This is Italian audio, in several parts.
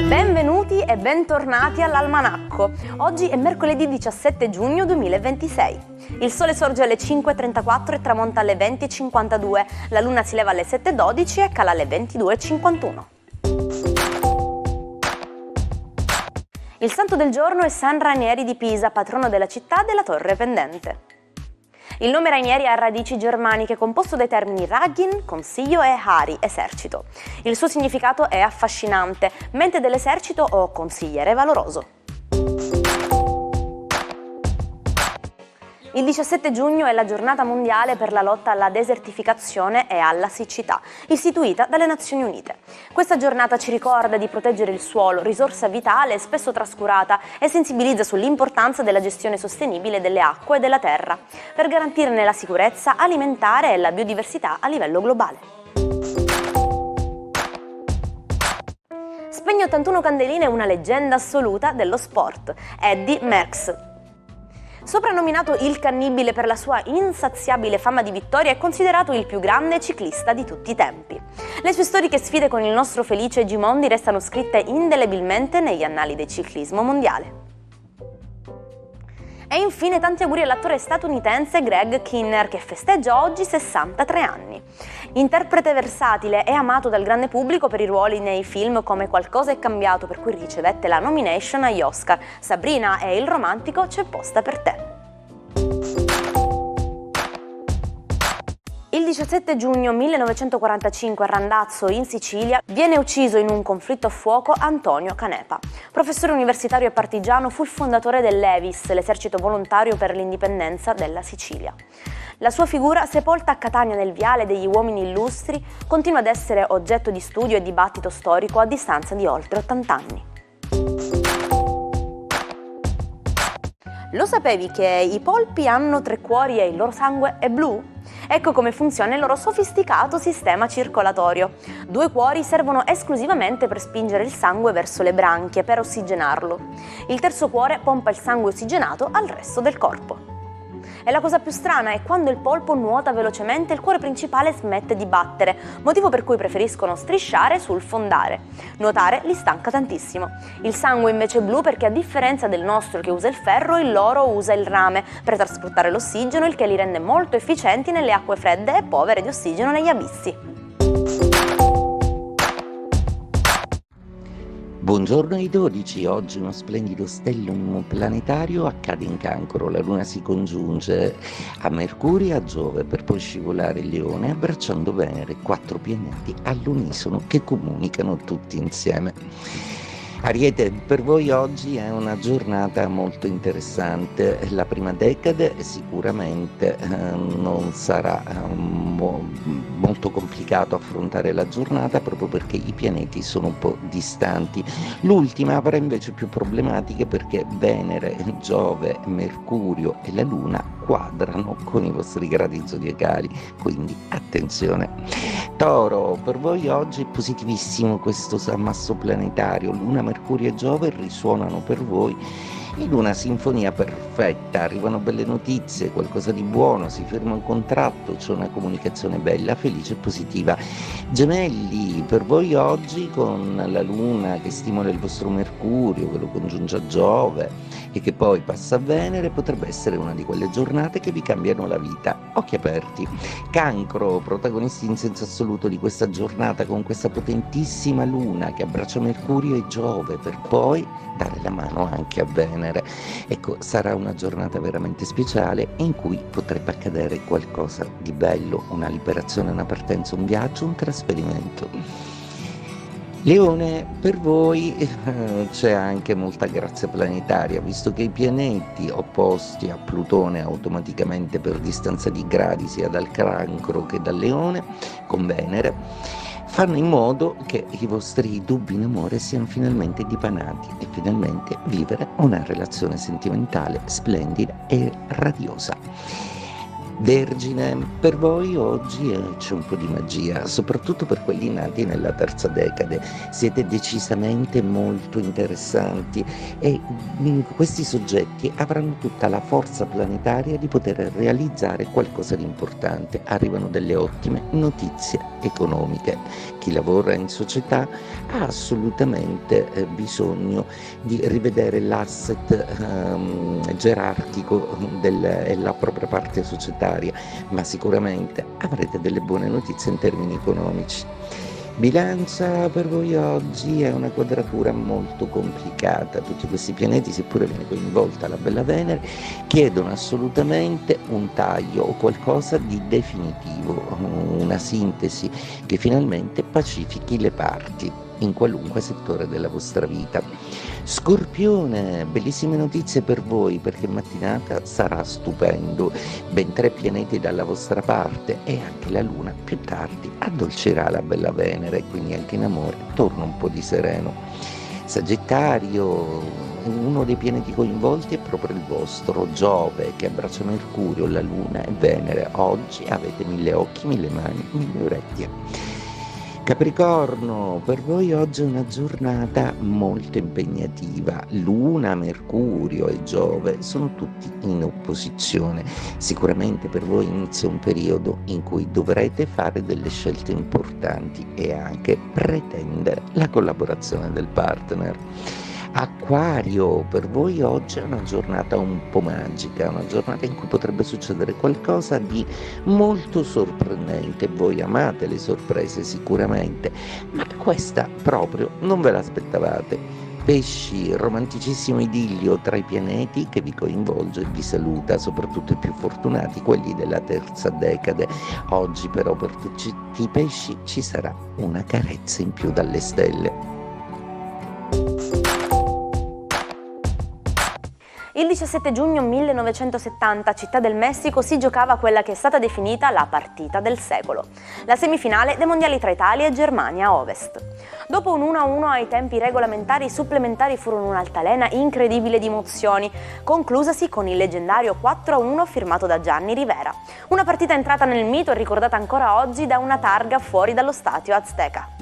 Benvenuti e bentornati all'Almanacco. Oggi è mercoledì 17 giugno 2026. Il sole sorge alle 5:34 e tramonta alle 20:52. La luna si leva alle 7:12 e cala alle 22:51. Il santo del giorno è San Ranieri di Pisa, patrono della città della Torre Pendente. Il nome Rainieri ha radici germaniche, composto dai termini Ragin, consiglio, e Hari, esercito. Il suo significato è affascinante, mente dell'esercito o consigliere valoroso. Il 17 giugno è la giornata mondiale per la lotta alla desertificazione e alla siccità, istituita dalle Nazioni Unite. Questa giornata ci ricorda di proteggere il suolo, risorsa vitale spesso trascurata, e sensibilizza sull'importanza della gestione sostenibile delle acque e della terra, per garantirne la sicurezza alimentare e la biodiversità a livello globale. Spegne 81 candeline una leggenda assoluta dello sport, Eddy Merckx. Soprannominato il cannibile per la sua insaziabile fama di vittoria, è considerato il più grande ciclista di tutti i tempi. Le sue storiche sfide con il nostro felice Gimondi restano scritte indelebilmente negli annali del ciclismo mondiale. E infine tanti auguri all'attore statunitense Greg Kinnear, che festeggia oggi 63 anni. Interprete versatile e amato dal grande pubblico per i ruoli nei film come Qualcosa è cambiato, per cui ricevette la nomination agli Oscar, Sabrina e Il romantico, C'è posta per te. Il 17 giugno 1945 a Randazzo, in Sicilia, viene ucciso in un conflitto a fuoco Antonio Canepa. Professore universitario e partigiano, fu il fondatore dell'EVIS, l'esercito volontario per l'indipendenza della Sicilia. La sua figura, sepolta a Catania nel viale degli uomini illustri, continua ad essere oggetto di studio e dibattito storico a distanza di oltre 80 anni. Lo sapevi che i polpi hanno 3 cuori e il loro sangue è blu? Ecco come funziona il loro sofisticato sistema circolatorio. 2 cuori servono esclusivamente per spingere il sangue verso le branchie, per ossigenarlo. Il terzo cuore pompa il sangue ossigenato al resto del corpo. E la cosa più strana è quando il polpo nuota velocemente, il cuore principale smette di battere, motivo per cui preferiscono strisciare sul fondare. Nuotare li stanca tantissimo. Il sangue invece è blu perché, a differenza del nostro che usa il ferro, il loro usa il rame per trasportare l'ossigeno, il che li rende molto efficienti nelle acque fredde e povere di ossigeno negli abissi. Buongiorno ai 12, oggi uno splendido stellum planetario accade in Cancro, la Luna si congiunge a Mercurio e a Giove per poi scivolare il Leone, abbracciando Venere, 4 pianeti all'unisono che comunicano tutti insieme. Ariete, per voi oggi è una giornata molto interessante. La prima decade sicuramente non sarà molto complicato affrontare la giornata, proprio perché i pianeti sono un po' distanti. L'ultima avrà invece più problematiche, perché Venere, Giove, Mercurio e la Luna quadrano con i vostri gradi zodiacali, quindi attenzione. Toro, per voi oggi è positivissimo questo ammasso planetario. Luna, Mercurio e Giove risuonano per voi in una sinfonia perfetta. Arrivano belle notizie, qualcosa di buono, si firma un contratto, c'è una comunicazione bella, felice e positiva. Gemelli, per voi oggi, con la Luna che stimola il vostro Mercurio, che lo congiunge a Giove e che poi passa a Venere, potrebbe essere una di quelle giornate che vi cambiano la vita. Occhi aperti. Cancro, protagonisti in senso assoluto di questa giornata, con questa potentissima Luna che abbraccia Mercurio e Giove per poi dare la mano anche a Venere. Ecco, sarà una giornata veramente speciale in cui potrebbe accadere qualcosa di bello, una liberazione, una partenza, un viaggio, un trasferimento. Leone, per voi c'è anche molta grazia planetaria, visto che i pianeti opposti a Plutone automaticamente per distanza di gradi, sia dal Cancro che dal Leone, con Venere, fanno in modo che i vostri dubbi in amore siano finalmente dipanati e finalmente vivere una relazione sentimentale splendida e radiosa. Vergine, per voi oggi c'è un po' di magia, soprattutto per quelli nati nella terza decade. Siete decisamente molto interessanti e questi soggetti avranno tutta la forza planetaria di poter realizzare qualcosa di importante. Arrivano delle ottime notizie economiche. Chi lavora in società ha assolutamente bisogno di rivedere l'asset gerarchico e la propria parte societaria, ma sicuramente avrete delle buone notizie in termini economici. Bilancia, per voi oggi è una quadratura molto complicata. Tutti questi pianeti, seppure viene coinvolta la bella Venere, chiedono assolutamente un taglio o qualcosa di definitivo, una sintesi che finalmente pacifichi le parti in qualunque settore della vostra vita. Scorpione, bellissime notizie per voi perché mattinata sarà stupendo, ben 3 pianeti dalla vostra parte e anche la Luna più tardi addolcerà la bella Venere, quindi anche in amore torna un po' di sereno. Sagittario, uno dei pianeti coinvolti è proprio il vostro, Giove, che abbraccia Mercurio, la Luna e Venere. Oggi avete 1000 occhi, 1000 mani, 1000 orecchie. Capricorno, per voi oggi è una giornata molto impegnativa. Luna, Mercurio e Giove sono tutti in opposizione. Sicuramente per voi inizia un periodo in cui dovrete fare delle scelte importanti e anche pretendere la collaborazione del partner. Acquario, per voi oggi è una giornata un po' magica, una giornata in cui potrebbe succedere qualcosa di molto sorprendente. Voi amate le sorprese sicuramente, ma questa proprio non ve l'aspettavate. Pesci, romanticissimo idillio tra i pianeti che vi coinvolge e vi saluta, soprattutto i più fortunati, quelli della terza decade. Oggi però per tutti i pesci ci sarà una carezza in più dalle stelle. Il 17 giugno 1970 a Città del Messico si giocava quella che è stata definita la partita del secolo, la semifinale dei mondiali tra Italia e Germania Ovest. Dopo un 1-1 ai tempi regolamentari, i supplementari furono un'altalena incredibile di emozioni, conclusasi con il leggendario 4-1 firmato da Gianni Rivera. Una partita entrata nel mito e ricordata ancora oggi da una targa fuori dallo stadio Azteca.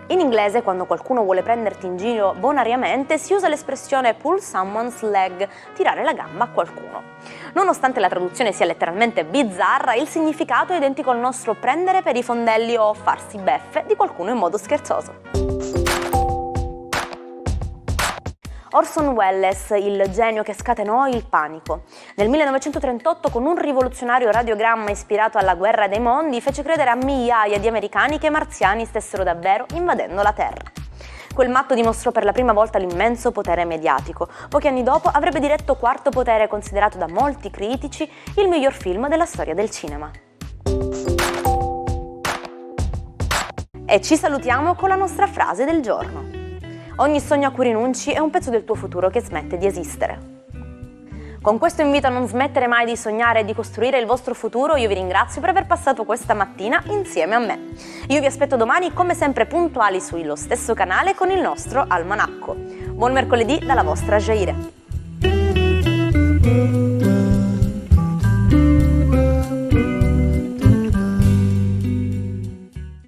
In inglese, quando qualcuno vuole prenderti in giro bonariamente, si usa l'espressione pull someone's leg, tirare la gamba a qualcuno. Nonostante la traduzione sia letteralmente bizzarra, il significato è identico al nostro prendere per i fondelli o farsi beffe di qualcuno in modo scherzoso. Orson Welles, il genio che scatenò il panico. Nel 1938, con un rivoluzionario radiogramma ispirato alla Guerra dei Mondi, fece credere a migliaia di americani che i marziani stessero davvero invadendo la Terra. Quel matto dimostrò per la prima volta l'immenso potere mediatico. Pochi anni dopo avrebbe diretto Quarto Potere, considerato da molti critici il miglior film della storia del cinema. E ci salutiamo con la nostra frase del giorno. Ogni sogno a cui rinunci è un pezzo del tuo futuro che smette di esistere. Con questo invito a non smettere mai di sognare e di costruire il vostro futuro, io vi ringrazio per aver passato questa mattina insieme a me. Io vi aspetto domani come sempre puntuali sullo stesso canale con il nostro almanacco. Buon mercoledì dalla vostra Jaire.